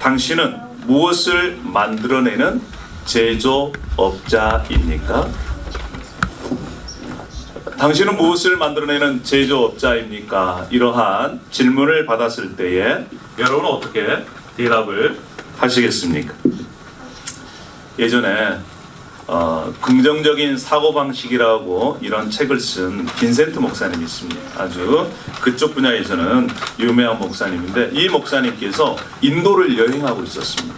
당신은 무엇을 만들어내는 제조업자입니까? 당신은 무엇을 만들어내는 제조업자입니까? 이러한 질문을 받았을 때에 여러분은 어떻게 대답을 하시겠습니까? 예전에 긍정적인 사고방식이라고 이런 책을 쓴 빈센트 목사님이 있습니다. 아주 그쪽 분야에서는 유명한 목사님인데, 이 목사님께서 인도를 여행하고 있었습니다.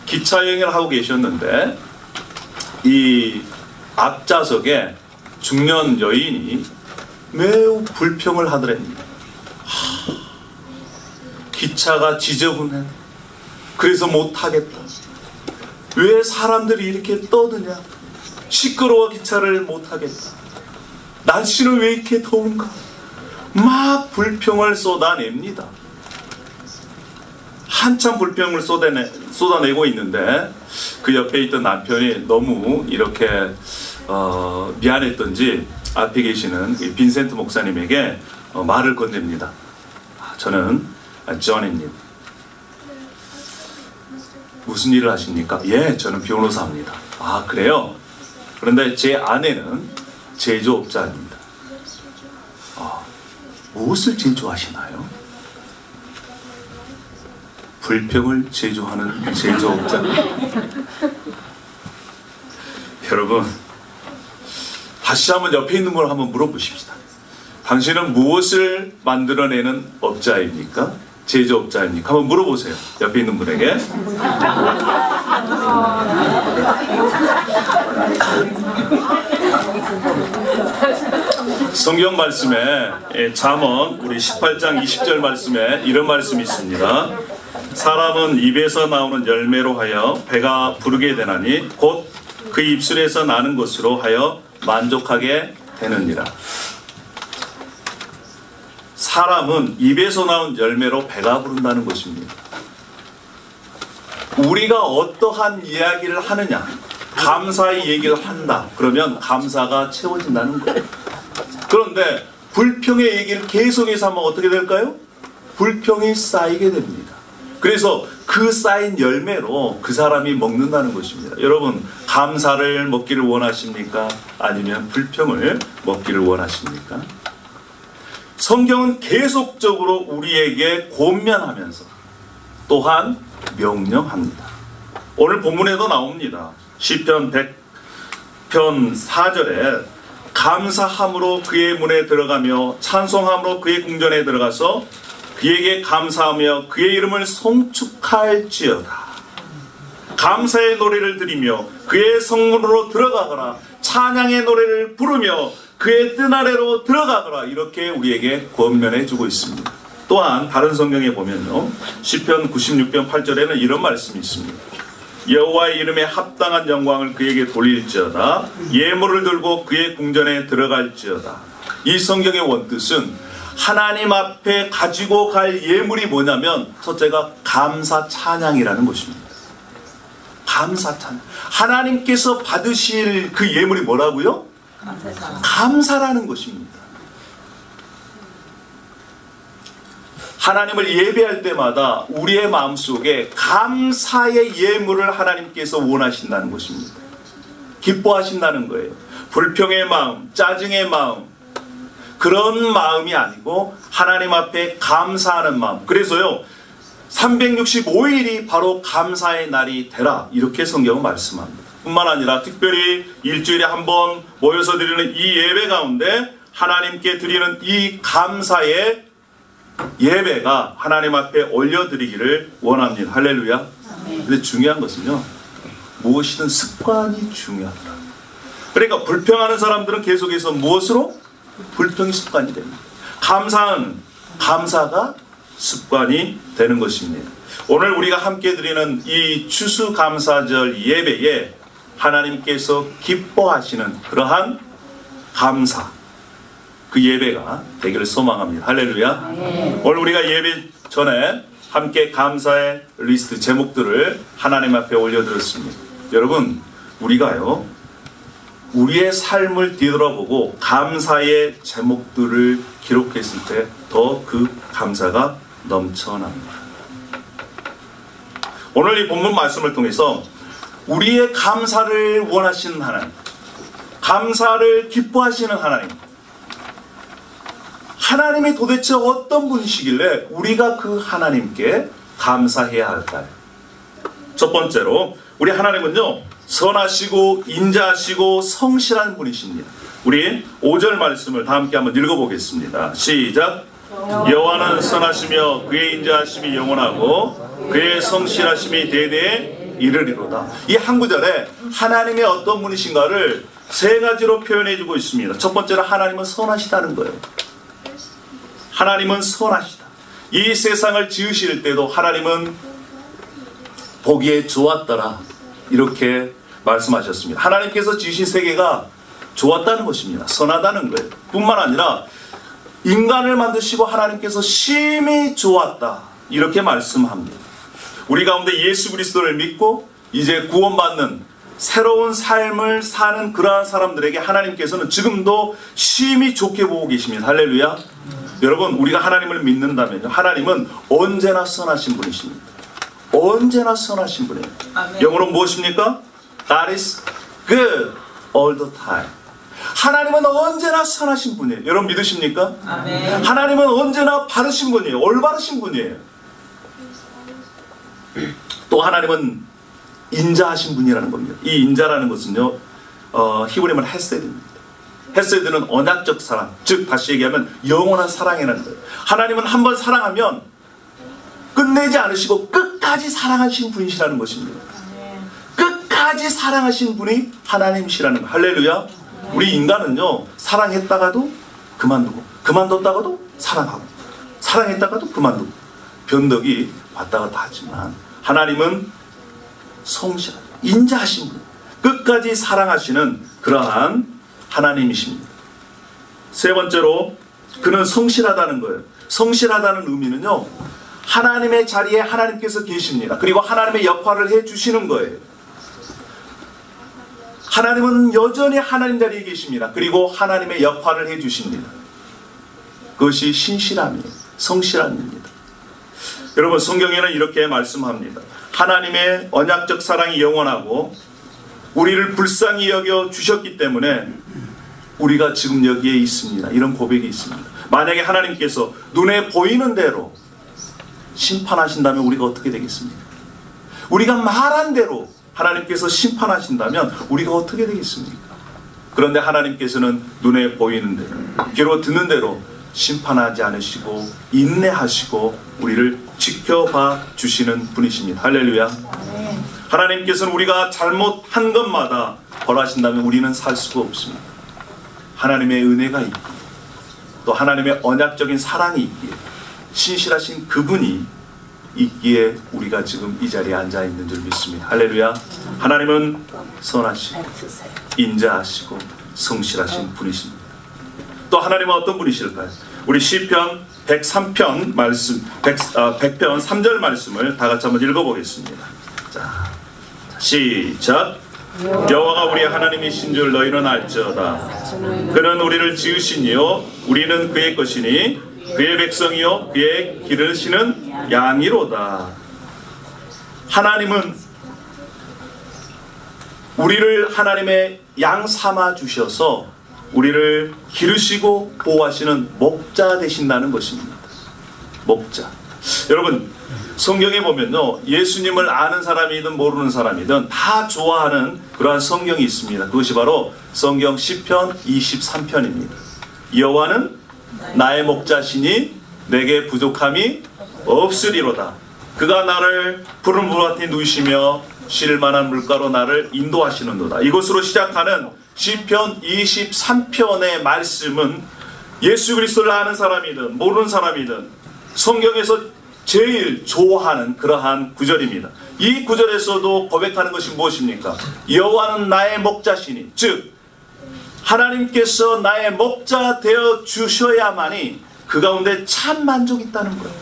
기차 여행을 하고 계셨는데 이 앞좌석에 중년 여인이 매우 불평을 하더랍니다. 기차가 지저분해. 그래서 못하겠다. 왜 사람들이 이렇게 떠드냐. 시끄러워 기차를 못하겠다. 날씨는 왜 이렇게 더운가. 막 불평을 쏟아냅니다. 한참 불평을 쏟아내고 있는데 그 옆에 있던 남편이 너무 이렇게 미안했던지 앞에 계시는 빈센트 목사님에게 말을 건넵니다. 저는 존입니다. 무슨 일을 하십니까? 예, 저는 변호사입니다. 아, 그래요? 그런데 제 아내는 제조업자입니다. 무엇을 제조하시나요? 불평을 제조하는 제조업자. 여러분, 다시 한번 옆에 있는 걸 한번 물어보십시다. 당신은 무엇을 만들어내는 업자입니까? 제조업자입니까? 한번 물어보세요. 옆에 있는 분에게. 성경 말씀에 잠언 우리 18장 20절 말씀에 이런 말씀이 있습니다. 사람은 입에서 나오는 열매로 하여 배가 부르게 되나니 곧 그 입술에서 나는 것으로 하여 만족하게 되느니라. 사람은 입에서 나온 열매로 배가 부른다는 것입니다. 우리가 어떠한 이야기를 하느냐, 감사의 얘기를 한다. 그러면 감사가 채워진다는 거예요. 그런데 불평의 얘기를 계속해서 하면 어떻게 될까요? 불평이 쌓이게 됩니다. 그래서 그 쌓인 열매로 그 사람이 먹는다는 것입니다. 여러분, 감사를 먹기를 원하십니까? 아니면 불평을 먹기를 원하십니까? 성경은 계속적으로 우리에게 권면하면서 또한 명령합니다. 오늘 본문에도 나옵니다. 시편 100편 4절에 감사함으로 그의 문에 들어가며 찬송함으로 그의 궁전에 들어가서 그에게 감사하며 그의 이름을 송축할지어다. 감사의 노래를 드리며 그의 성문으로 들어가거라. 찬양의 노래를 부르며 그의 뜰 아래로 들어가거라. 이렇게 우리에게 권면해 주고 있습니다. 또한 다른 성경에 보면요, 시편 96편 8절에는 이런 말씀이 있습니다. 여호와의 이름에 합당한 영광을 그에게 돌릴지어다. 예물을 들고 그의 궁전에 들어갈지어다. 이 성경의 원뜻은 하나님 앞에 가지고 갈 예물이 뭐냐면 첫째가 감사 찬양이라는 것입니다. 감사 찬양. 하나님께서 받으실 그 예물이 뭐라고요? 감사라는 것입니다. 하나님을 예배할 때마다 우리의 마음속에 감사의 예물을 하나님께서 원하신다는 것입니다. 기뻐하신다는 거예요. 불평의 마음, 짜증의 마음, 그런 마음이 아니고 하나님 앞에 감사하는 마음. 그래서요, 365일이 바로 감사의 날이 되라, 이렇게 성경은 말씀합니다. 뿐만 아니라 특별히 일주일에 한 번 모여서 드리는 이 예배 가운데 하나님께 드리는 이 감사의 예배가 하나님 앞에 올려드리기를 원합니다. 할렐루야. 근데 중요한 것은요, 무엇이든 습관이 중요하다. 그러니까 불평하는 사람들은 계속해서 무엇으로? 불평이 습관이 됩니다. 감사가 습관이 되는 것입니다. 오늘 우리가 함께 드리는 이 추수감사절 예배에 하나님께서 기뻐하시는 그러한 감사, 그 예배가 되기를 소망합니다. 할렐루야. 오늘 우리가 예배 전에 함께 감사의 리스트 제목들을 하나님 앞에 올려드렸습니다. 여러분, 우리가요, 우리의 삶을 뒤돌아보고 감사의 제목들을 기록했을 때 더 그 감사가 넘쳐납니다. 오늘 이 본문 말씀을 통해서 우리의 감사를 원하시는 하나님, 감사를 기뻐하시는 하나님, 하나님이 도대체 어떤 분이시길래 우리가 그 하나님께 감사해야 할까요? 첫 번째로 우리 하나님은요, 선하시고 인자하시고 성실한 분이십니다. 우리 5절 말씀을 다 함께 한번 읽어보겠습니다. 시작. 여호와는 선하시며 그의 인자하심이 영원하고 그의 성실하심이 대대에 이르리로다. 이 한 구절에 하나님이 어떤 분이신가를 세 가지로 표현해주고 있습니다. 첫 번째로 하나님은 선하시다는 거예요. 하나님은 선하시다. 이 세상을 지으실 때도 하나님은 보기에 좋았더라, 이렇게 말씀하셨습니다. 하나님께서 지으신 세계가 좋았다는 것입니다. 선하다는 거예요. 뿐만 아니라 인간을 만드시고 하나님께서 심히 좋았다, 이렇게 말씀합니다. 우리 가운데 예수 그리스도를 믿고 이제 구원받는 새로운 삶을 사는 그러한 사람들에게 하나님께서는 지금도 심히 좋게 보고 계십니다. 할렐루야. 여러분, 우리가 하나님을 믿는다면요, 하나님은 언제나 선하신 분이십니다. 언제나 선하신 분이에요. 영어로 무엇입니까? God is good all the time. 하나님은 언제나 선하신 분이에요. 여러분 믿으십니까? 아멘. 하나님은 언제나 바르신 분이에요. 올바르신 분이에요. 또 하나님은 인자하신 분이라는 겁니다. 이 인자라는 것은요, 히브리말 헤세드입니다. 헤세드는 언약적 사랑, 즉 다시 얘기하면 영원한 사랑이라는 거예요. 하나님은 한번 사랑하면 끝내지 않으시고 끝까지 사랑하신 분이시라는 것입니다. 끝까지 사랑하신 분이 하나님이시라는 거예요. 할렐루야. 우리 인간은요, 사랑했다가도 그만두고, 그만뒀다가도 사랑하고, 사랑했다가도 그만두고, 변덕이 왔다 갔다 하지만 하나님은 성실한, 인자하신 분, 끝까지 사랑하시는 그러한 하나님이십니다. 세 번째로 그는 성실하다는 거예요. 성실하다는 의미는요, 하나님의 자리에 하나님께서 계십니다. 그리고 하나님의 역할을 해주시는 거예요. 하나님은 여전히 하나님 자리에 계십니다. 그리고 하나님의 역할을 해주십니다. 그것이 신실함이에요. 성실함입니다. 여러분, 성경에는 이렇게 말씀합니다. 하나님의 언약적 사랑이 영원하고 우리를 불쌍히 여겨 주셨기 때문에 우리가 지금 여기에 있습니다. 이런 고백이 있습니다. 만약에 하나님께서 눈에 보이는 대로 심판하신다면 우리가 어떻게 되겠습니까? 우리가 말한 대로 하나님께서 심판하신다면 우리가 어떻게 되겠습니까? 그런데 하나님께서는 눈에 보이는 대로, 귀로 듣는 대로 심판하지 않으시고 인내하시고 우리를 지켜봐 주시는 분이십니다. 할렐루야. 하나님께서는 우리가 잘못한 것마다 벌하신다면 우리는 살 수가 없습니다. 하나님의 은혜가 있고 또 하나님의 언약적인 사랑이 있기에, 신실하신 그분이 있기에 우리가 지금 이 자리에 앉아있는 줄 믿습니다. 할렐루야. 하나님은 선하시고 인자하시고 성실하신 분이십니다. 또 하나님은 어떤 분이실까요? 우리 시편 103편 말씀, 100편 3절 말씀을 다 같이 한번 읽어보겠습니다. 자, 시작. 여호와가 우리 하나님이신 줄 너희는 알지어다. 그는 우리를 지으시니요 우리는 그의 것이니 그의 백성이요 그의 기르시는 양이로다. 하나님은 우리를 하나님의 양 삼아 주셔서 우리를 기르시고 보호하시는 목자 되신다는 것입니다. 목자. 여러분, 성경에 보면요, 예수님을 아는 사람이든 모르는 사람이든 다 좋아하는 그러한 성경이 있습니다. 그것이 바로 성경 시편 23편입니다. 여호와는 나의 목자시니 내게 부족함이 없으리로다. 그가 나를 푸른 물밭에 누이시며 쉴 만한 물가로 나를 인도하시는도다. 이것으로 시작하는 시편 23편의 말씀은 예수 그리스도를 아는 사람이든 모르는 사람이든 성경에서 제일 좋아하는 그러한 구절입니다. 이 구절에서도 고백하는 것이 무엇입니까? 여호와는 나의 목자시니, 즉 하나님께서 나의 목자 되어 주셔야만이 그 가운데 참 만족이 있다는 거예요.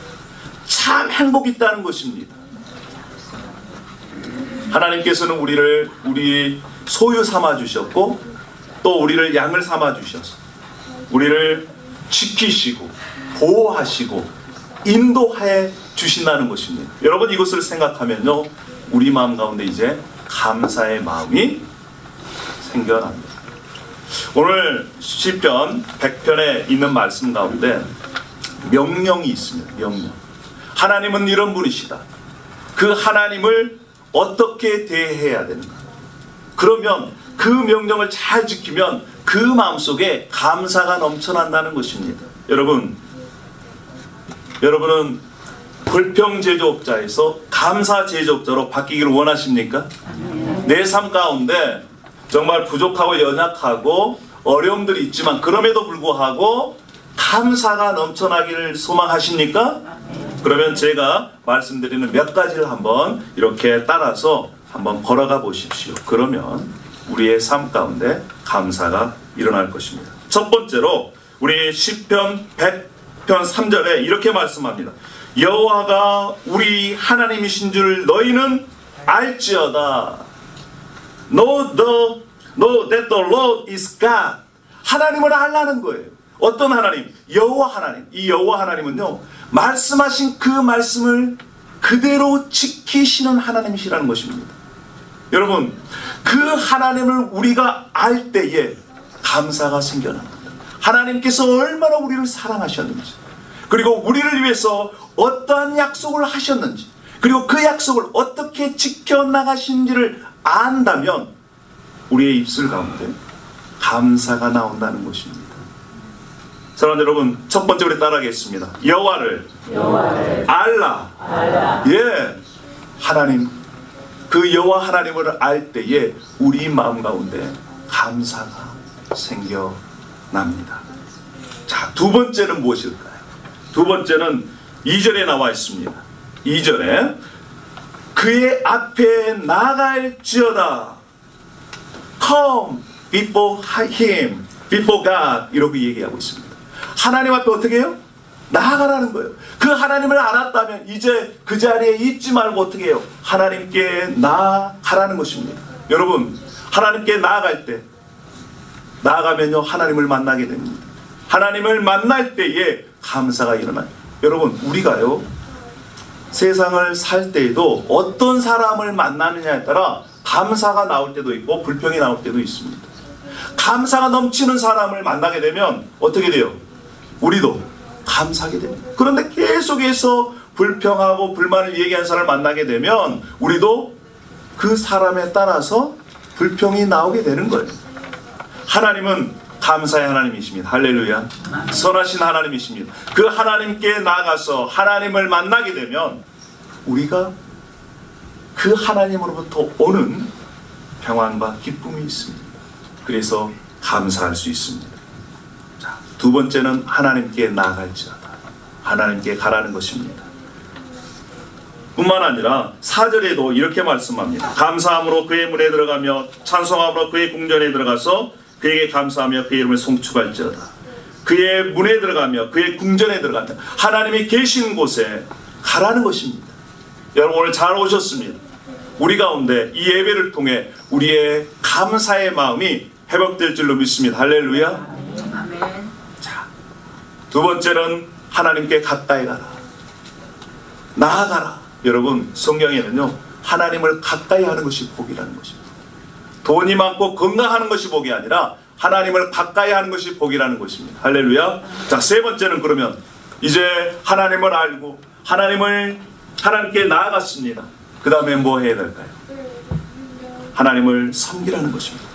참 행복이 있다는 것입니다. 하나님께서는 우리를 우리 소유 삼아 주셨고 또 우리를 양을 삼아 주셔서 우리를 지키시고 보호하시고 인도하여 주신다는 것입니다. 여러분 이것을 생각하면요, 우리 마음 가운데 이제 감사의 마음이 생겨납니다. 오늘 시편 100편에 있는 말씀 가운데 명령이 있습니다. 명령. 하나님은 이런 분이시다. 그 하나님을 어떻게 대해야 되는가. 그러면 그 명령을 잘 지키면 그 마음속에 감사가 넘쳐난다는 것입니다. 여러분은 불평 제조업자에서 감사 제조업자로 바뀌기를 원하십니까? 내 삶 가운데 정말 부족하고 연약하고 어려움들이 있지만 그럼에도 불구하고 감사가 넘쳐나기를 소망하십니까? 그러면 제가 말씀드리는 몇 가지를 한번 이렇게 따라서 한번 걸어가 보십시오. 그러면 우리의 삶 가운데 감사가 일어날 것입니다. 첫 번째로 우리 시편 100편 3절에 이렇게 말씀합니다. 여호와가 우리 하나님이신 줄 너희는 알지어다. Know that the Lord is God. 하나님을 알라는 거예요. 어떤 하나님? 여호와 하나님. 이 여호와 하나님은요, 말씀하신 그 말씀을 그대로 지키시는 하나님이시라는 것입니다. 여러분, 그 하나님을 우리가 알 때에 감사가 생겨납니다. 하나님께서 얼마나 우리를 사랑하셨는지, 그리고 우리를 위해서 어떠한 약속을 하셨는지, 그리고 그 약속을 어떻게 지켜나가신지를 안다면 우리의 입술 가운데 감사가 나온다는 것입니다. 사랑하는 여러분, 첫 번째 우리 따라하겠습니다. 여호와를 알라. 예, 하나님, 그 여호와 하나님을 알 때에 우리 마음 가운데 감사가 생겨납니다. 자, 두 번째는 무엇일까요? 두 번째는 2절에 나와 있습니다. 2절에 그의 앞에 나갈지어다. Come before him, before God. 이렇게 얘기하고 있습니다. 하나님 앞에 어떻게 해요? 나아가라는 거예요. 그 하나님을 알았다면 이제 그 자리에 있지 말고 어떻게 해요? 하나님께 나아가라는 것입니다. 여러분, 하나님께 나아갈 때, 나아가면요, 하나님을 만나게 됩니다. 하나님을 만날 때에 감사가 일어나요. 여러분, 우리가요, 세상을 살 때에도 어떤 사람을 만나느냐에 따라 감사가 나올 때도 있고 불평이 나올 때도 있습니다. 감사가 넘치는 사람을 만나게 되면 어떻게 돼요? 우리도 감사하게 됩니다. 그런데 계속해서 불평하고 불만을 얘기하는 사람을 만나게 되면 우리도 그 사람에 따라서 불평이 나오게 되는 거예요. 하나님은 감사의 하나님이십니다. 할렐루야. 선하신 하나님이십니다. 그 하나님께 나가서 하나님을 만나게 되면 우리가 그 하나님으로부터 오는 평안과 기쁨이 있습니다. 그래서 감사할 수 있습니다. 자, 두 번째는 하나님께 나아갈지어다. 하나님께 가라는 것입니다. 뿐만 아니라 4절에도 이렇게 말씀합니다. 감사함으로 그의 문에 들어가며 찬송함으로 그의 궁전에 들어가서 그에게 감사하며 그의 이름을 송축할지어다. 그의 문에 들어가며 그의 궁전에 들어가며 하나님이 계신 곳에 가라는 것입니다. 여러분, 오늘 잘 오셨습니다. 우리 가운데 이 예배를 통해 우리의 감사의 마음이 회복될 줄로 믿습니다. 할렐루야. 아멘. 자, 두 번째는 하나님께 가까이 가라. 나아가라. 여러분, 성경에는요, 하나님을 가까이 하는 것이 복이라는 것입니다. 돈이 많고 건강하는 것이 복이 아니라 하나님을 가까이 하는 것이 복이라는 것입니다. 할렐루야. 자, 세 번째는 그러면 이제 하나님을 알고 하나님께 나아갔습니다. 그 다음에 뭐 해야 될까요? 하나님을 섬기라는 것입니다.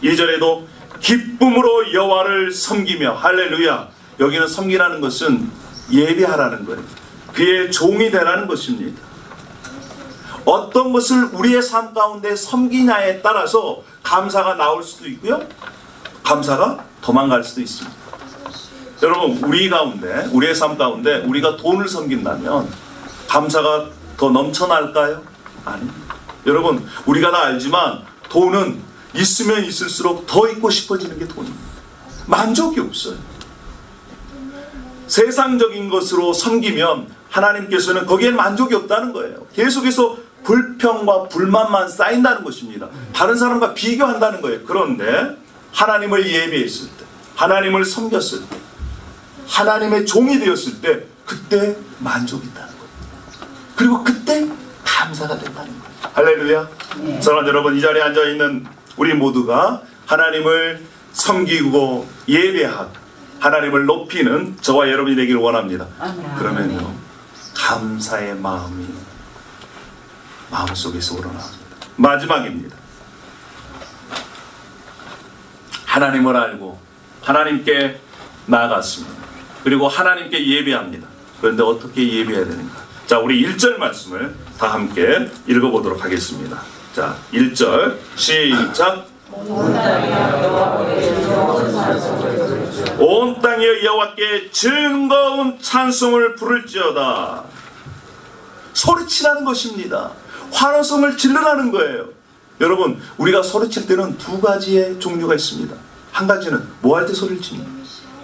2절에도 기쁨으로 여호와를 섬기며, 할렐루야. 여기는 섬기라는 것은 예배하라는 거예요. 그의 종이 되라는 것입니다. 어떤 것을 우리의 삶 가운데 섬기냐에 따라서 감사가 나올 수도 있고요, 감사가 도망갈 수도 있습니다. 여러분, 우리의 삶 가운데 우리가 돈을 섬긴다면 감사가 더 넘쳐날까요? 아닙니다. 여러분, 우리가 다 알지만 돈은 있으면 있을수록 더 있고 싶어지는 게 돈입니다. 만족이 없어요. 세상적인 것으로 섬기면 하나님께서는 거기엔 만족이 없다는 거예요. 계속해서 불평과 불만만 쌓인다는 것입니다. 다른 사람과 비교한다는 거예요. 그런데 하나님을 예배했을 때, 하나님을 섬겼을 때, 하나님의 종이 되었을 때 그때 만족이 있다는 거예요. 그리고 그때 감사가 된다는 거예요. 할렐루야. 사랑하는 여러분, 이 자리에 앉아있는 우리 모두가 하나님을 섬기고 예배하고 하나님을 높이는 저와 여러분이 되기를 원합니다. 그러면요, 감사의 마음이 마음속에서 우러나옵니다. 마지막입니다. 하나님을 알고 하나님께 나아갔습니다. 그리고 하나님께 예배합니다. 그런데 어떻게 예배해야 되는가? 자, 우리 1절 말씀을 다 함께 읽어보도록 하겠습니다. 자, 1절 시작. 온 땅에 여호와께 즐거운 찬송을 부를지어다. 소리치라는 것입니다. 환호성을 질러라는 거예요. 여러분, 우리가 소리칠 때는 두 가지의 종류가 있습니다. 한 가지는 뭐 할 때 소리를 칩니다.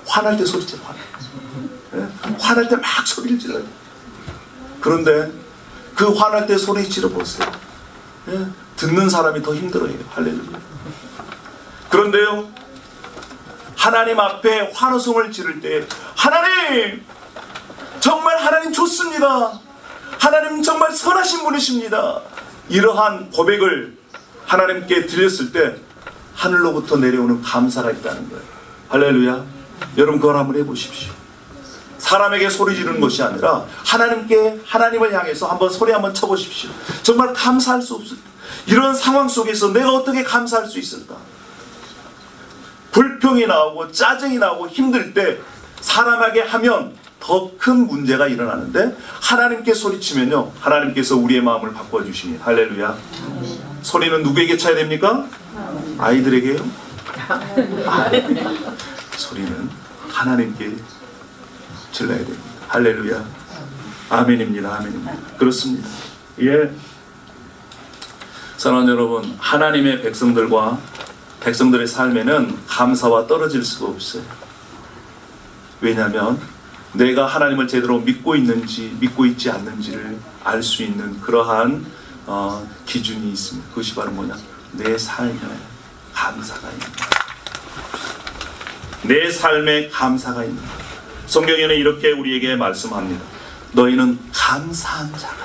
화날 때 소리쳐요. 화날 때 막 소리를 질러요. 그런데 그 화날 때 소리 질러보세요. 듣는 사람이 더 힘들어요. 할렐루야. 그런데요, 하나님 앞에 환호성을 지를 때, 하나님! 정말 하나님 좋습니다. 하나님 정말 선하신 분이십니다. 이러한 고백을 하나님께 드렸을 때 하늘로부터 내려오는 감사가 있다는 거예요. 할렐루야. 여러분, 그걸 한번 해보십시오. 사람에게 소리 지르는 것이 아니라 하나님께, 하나님을 향해서 한번 소리 한번 쳐보십시오. 정말 감사할 수 없을까? 이런 상황 속에서 내가 어떻게 감사할 수 있을까? 불평이 나오고 짜증이 나오고 힘들 때 사람에게 하면 더 큰 문제가 일어나는데, 하나님께 소리치면요, 하나님께서 우리의 마음을 바꿔주시니. 할렐루야. 소리는 누구에게 쳐야 됩니까? 아이들에게요? 소리는 하나님께 질러야 됩니다. 할렐루야. 아멘입니다. 아멘입니다. 그렇습니다. 예. 사랑하는 여러분, 하나님의 백성들의 삶에는 감사와 떨어질 수가 없어요. 왜냐하면 내가 하나님을 제대로 믿고 있는지 믿고 있지 않는지를 알 수 있는 그러한 기준이 있습니다. 그것이 바로 뭐냐? 내 삶에 감사가 있는 거예요. 내 삶에 감사가 있는 거예요. 성경에는 이렇게 우리에게 말씀합니다. 너희는 감사한 자가,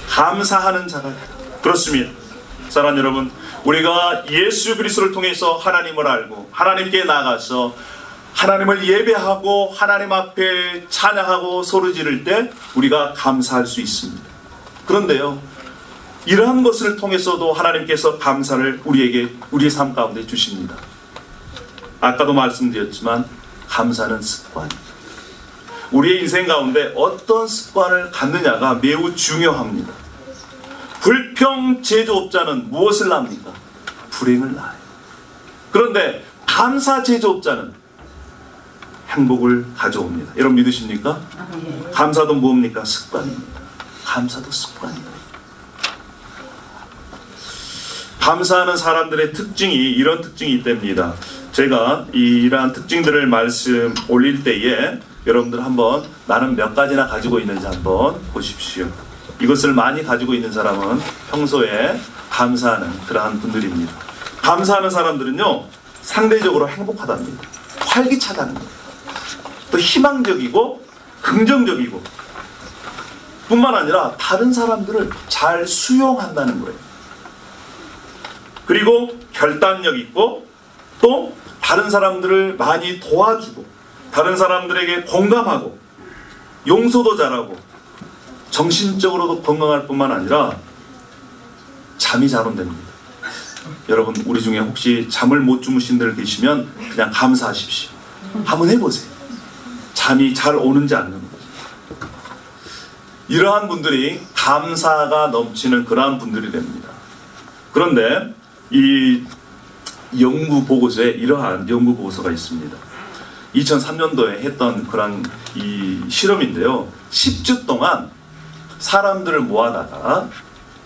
감사하는 자가 되라. 그렇습니다. 사랑하는 여러분, 우리가 예수 그리스도를 통해서 하나님을 알고 하나님께 나가서 하나님을 예배하고 하나님 앞에 찬양하고 소리 지를 때 우리가 감사할 수 있습니다. 그런데요, 이러한 것을 통해서도 하나님께서 감사를 우리에게, 우리의 삶 가운데 주십니다. 아까도 말씀드렸지만 감사는 습관입니다. 우리의 인생 가운데 어떤 습관을 갖느냐가 매우 중요합니다. 불평 제조업자는 무엇을 낳습니까? 불행을 낳아요. 그런데 감사 제조업자는 행복을 가져옵니다. 여러분 믿으십니까? 감사도 뭡니까? 습관입니다. 감사도 습관입니다. 감사하는 사람들의 특징이 이런 특징이 있답니다. 제가 이러한 특징들을 말씀 올릴 때에 여러분들 한번 나는 몇 가지나 가지고 있는지 한번 보십시오. 이것을 많이 가지고 있는 사람은 평소에 감사하는 그러한 분들입니다. 감사하는 사람들은요, 상대적으로 행복하답니다. 활기차다는 거예요. 또 희망적이고 긍정적이고 뿐만 아니라 다른 사람들을 잘 수용한다는 거예요. 그리고 결단력 있고 또 다른 사람들을 많이 도와주고 다른 사람들에게 공감하고 용서도 잘하고 정신적으로도 건강할 뿐만 아니라 잠이 잘 온답니다. 여러분, 우리 중에 혹시 잠을 못 주무신 분들 계시면 그냥 감사하십시오. 한번 해보세요. 잠이 잘 오는지 안 오는지. 이러한 분들이 감사가 넘치는 그러한 분들이 됩니다. 그런데 이 연구 보고서에 이러한 연구 보고서가 있습니다. 2003년도에 했던 그런 이 실험인데요. 10주 동안 사람들을 모아다가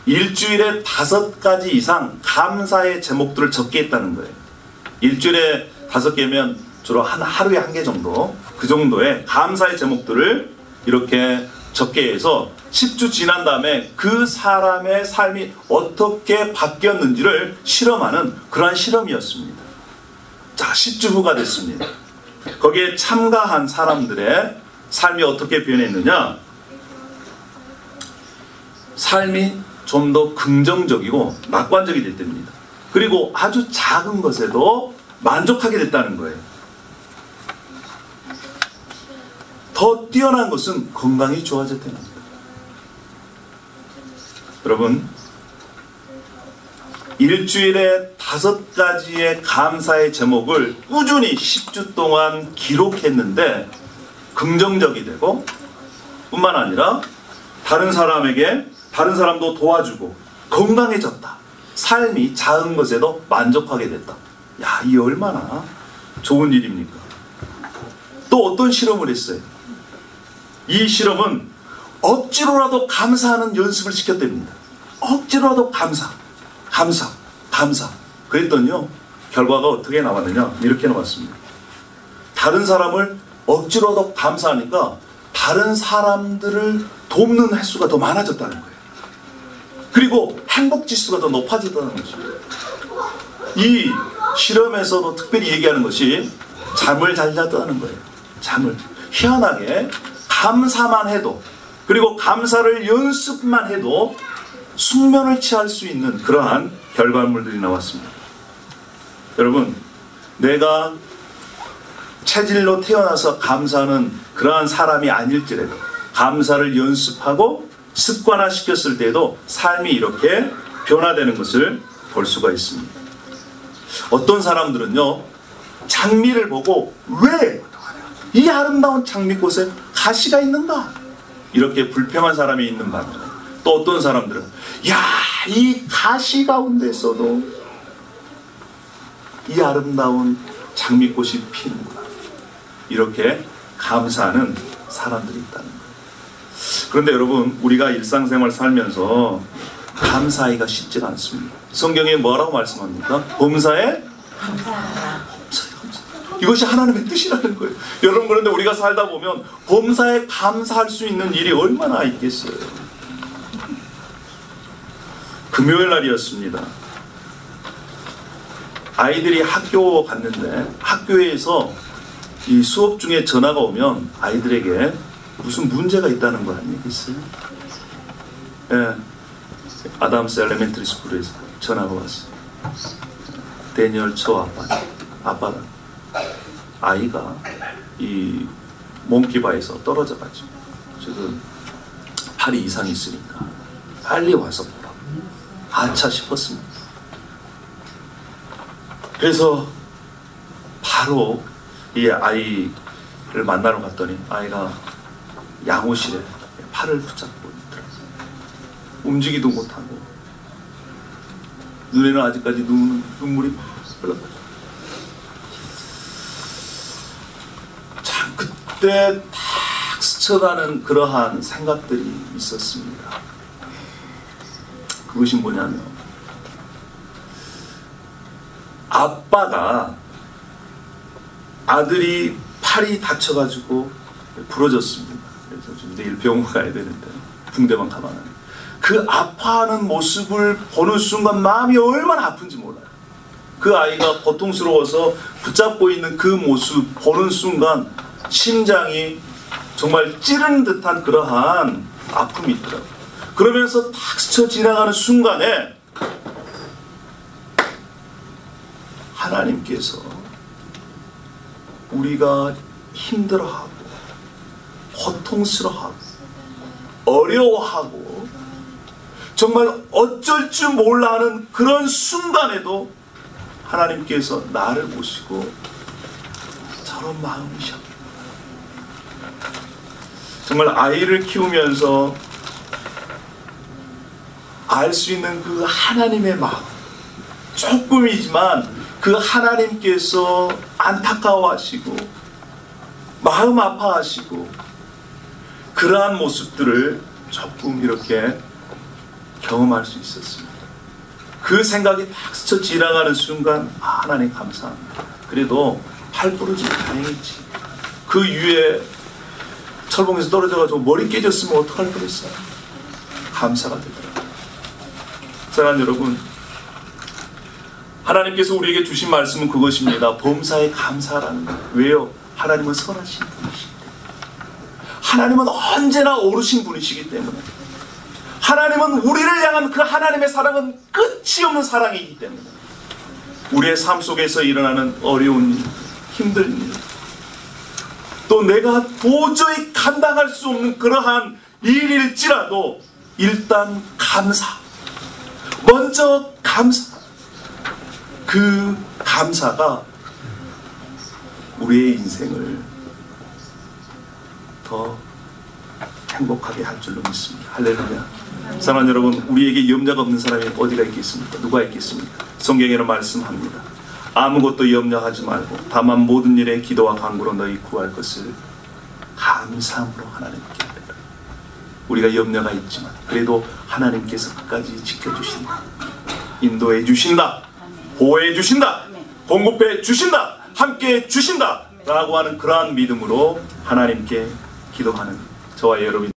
일주일에 5가지 이상 감사의 제목들을 적게 했다는 거예요. 일주일에 5개면 주로 하루에 1개 정도, 그 정도의 감사의 제목들을 이렇게 적게 해서 10주 지난 다음에 그 사람의 삶이 어떻게 바뀌었는지를 실험하는 그러한 실험이었습니다. 자, 10주 후가 됐습니다. 거기에 참가한 사람들의 삶이 어떻게 변했느냐? 삶이 좀 더 긍정적이고 낙관적이 됐답니다. 그리고 아주 작은 것에도 만족하게 됐다는 거예요. 더 뛰어난 것은 건강이 좋아졌다는 겁니다. 여러분, 일주일에 5가지의 감사의 제목을 꾸준히 10주 동안 기록했는데 긍정적이 되고, 뿐만 아니라 다른 사람도 도와주고 건강해졌다. 삶이 작은 것에도 만족하게 됐다. 야, 이 얼마나 좋은 일입니까? 또 어떤 실험을 했어요? 이 실험은 억지로라도 감사하는 연습을 시켰답니다. 억지로라도 감사. 그랬더니요, 결과가 어떻게 나왔느냐, 이렇게 나왔습니다. 다른 사람을 억지로라도 감사하니까 다른 사람들을 돕는 횟수가 더 많아졌다는 거예요. 그리고 행복지수가 더 높아졌다는 것입니다. 이 실험에서도 특별히 얘기하는 것이 잠을 잘 잤다는 거예요. 잠을. 희한하게 감사만 해도, 그리고 감사를 연습만 해도 숙면을 취할 수 있는 그러한 결과물들이 나왔습니다. 여러분, 내가 체질로 태어나서 감사하는 그러한 사람이 아닐지라도 감사를 연습하고 습관화시켰을 때에도 삶이 이렇게 변화되는 것을 볼 수가 있습니다. 어떤 사람들은요, 장미를 보고 왜 이 아름다운 장미꽃에 가시가 있는가? 이렇게 불평한 사람이 있는 반면에, 또 어떤 사람들은 야, 이 가시 가운데서도 이 아름다운 장미꽃이 피는구나, 이렇게 감사하는 사람들이 있다는 거예요. 그런데 여러분, 우리가 일상생활 살면서 감사하기가 쉽지가 않습니다. 성경에 뭐라고 말씀합니까? 범사에 감사하라. 이것이 하나님의 뜻이라는 거예요. 여러분, 그런데 우리가 살다 보면 범사에 감사할 수 있는 일이 얼마나 있겠어요. 금요일 날이었습니다. 아이들이 학교 갔는데, 학교에서 이 수업 중에 전화가 오면 아이들에게 무슨 문제가 있다는 거 아니겠어요? 예, 아담스 엘레멘터리 스쿨에서 전화가 왔어요. 데니얼 초 아빠가 아이가 이 몽키바에서 떨어져가지고 지금 팔이 이상 있으니까 빨리 와서 보라고. 아차 싶었습니다. 그래서 바로 이 아이를 만나러 갔더니 아이가 양호실에 팔을 붙잡고 있더라고요. 움직이도 못하고 눈에는 아직까지 눈물이 흘러가죠. 참, 그때 탁 스쳐가는 그러한 생각들이 있었습니다. 그것이 뭐냐면, 아빠가 아들이 팔이 다쳐가지고 부러졌습니다. 그래서 지금 내일 병원 가야 되는데 붕대만 감아놔요. 그 아파하는 모습을 보는 순간 마음이 얼마나 아픈지 몰라요. 그 아이가 고통스러워서 붙잡고 있는 그 모습 보는 순간 심장이 정말 찌르는 듯한 그러한 아픔이 있더라고요. 그러면서 탁 스쳐 지나가는 순간에 하나님께서 우리가 힘들어하고 고통스러워하고 어려워하고 정말 어쩔 줄 몰라 하는 그런 순간에도 하나님께서 나를 보시고 저런 마음이셔. 정말 아이를 키우면서 알 수 있는 그 하나님의 마음, 조금이지만 그 하나님께서 안타까워하시고 마음 아파하시고 그러한 모습들을 조금 이렇게 경험할 수 있었습니다. 그 생각이 딱 스쳐 지나가는 순간 하나님 감사합니다. 그래도 팔 부러지면 다행이지. 그 위에 철봉에서 떨어져가지고 머리 깨졌으면 어떡할 뻔했어요. 감사가 되더라고요. 사랑하는 여러분, 하나님께서 우리에게 주신 말씀은 그것입니다. 범사에 감사라는 거예요. 왜요? 하나님은 선하신 분이시기 때문에. 하나님은 언제나 오르신 분이시기 때문에, 하나님은 우리를 향한 그 하나님의 사랑은 끝이 없는 사랑이기 때문에, 우리의 삶 속에서 일어나는 어려운 일, 힘든 일, 또 내가 도저히 감당할 수 없는 그러한 일일지라도 일단 감사, 먼저 감사, 그 감사가 우리의 인생을 더 행복하게 할 줄로 믿습니다. 할렐루야. 사랑하는 여러분, 우리에게 염려가 없는 사람이 어디가 있겠습니까? 누가 있겠습니까? 성경에는 말씀합니다. 아무것도 염려하지 말고 다만 모든 일에 기도와 간구로 너희 구할 것을 감사함으로 하나님께 아뢰라. 우리가 염려가 있지만 그래도 하나님께서 끝까지 지켜주신다, 인도해 주신다, 보호해 주신다, 공급해 주신다, 함께 주신다 라고 하는 그러한 믿음으로 하나님께 기도하는 저와 여러분이